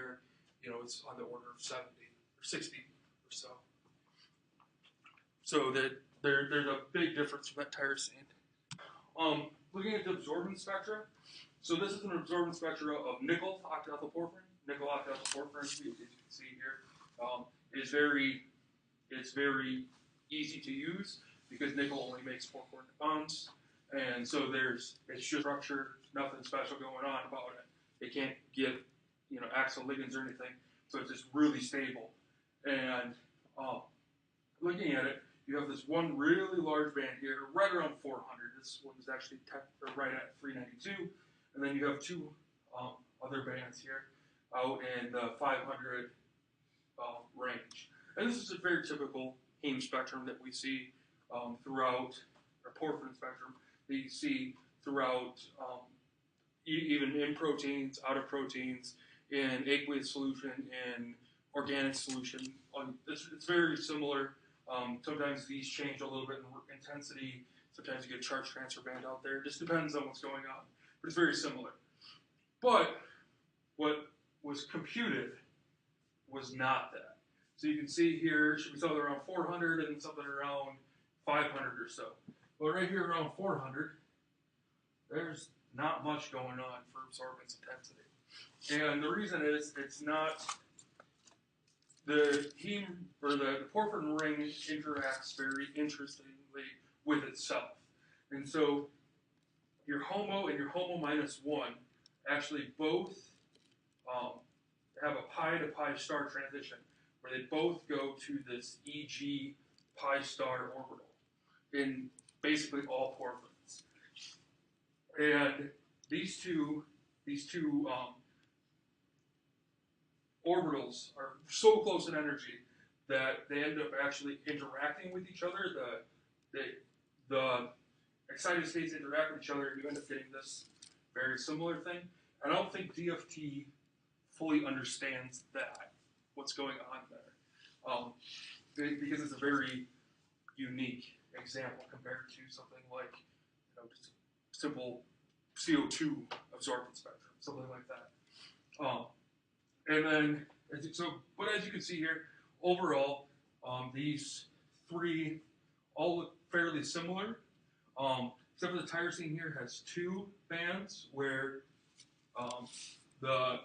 here, it's on the order of 70 or 60 or so. So that there's a big difference from that tyrosine. Looking at the absorbance spectra, so this is an absorbance spectra of nickel octethylporphyrin. Nickel octethylporphyrin, as you can see here, it's very easy to use because nickel only makes 4 coordinate bonds, and so it's just structure, nothing special going on about it. It can't give axial ligands or anything, so it's just really stable. And looking at it, you have this one really large band here, right around 400. This one is actually right at 392. And then you have 2 other bands here out in the 500 range. And this is a very typical heme spectrum that we see throughout, or porphyrin spectrum, that you see throughout even in proteins, out of proteins, in aqueous solution, in organic solution. It's very similar. Sometimes these change a little bit in intensity. Sometimes you get a charge transfer band out there. It just depends on what's going on. But it's very similar. But what was computed was not that. So you can see here, should be something around 400 and something around 500 or so. Well, right here around 400, there's not much going on for absorbance intensity. And the reason is it's not. The heme, or the porphyrin ring interacts very interestingly with itself. And so your HOMO and your HOMO -1 actually both have a pi to pi star transition, where they both go to this EG pi star orbital in basically all porphyrins. And these two orbitals are so close in energy that they end up actually interacting with each other. The excited states interact with each other, and you end up getting this very similar thing. And I don't think DFT fully understands what's going on there, because it's a very unique example compared to something like just a simple CO2 absorbance spectrum, something like that. And then, but as you can see here, overall, these 3 all look fairly similar, except for the tyrosine here has 2 bands, where the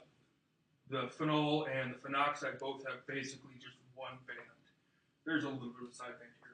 phenol and the phenoxide both have basically just 1 band. There's a little bit of a side band here.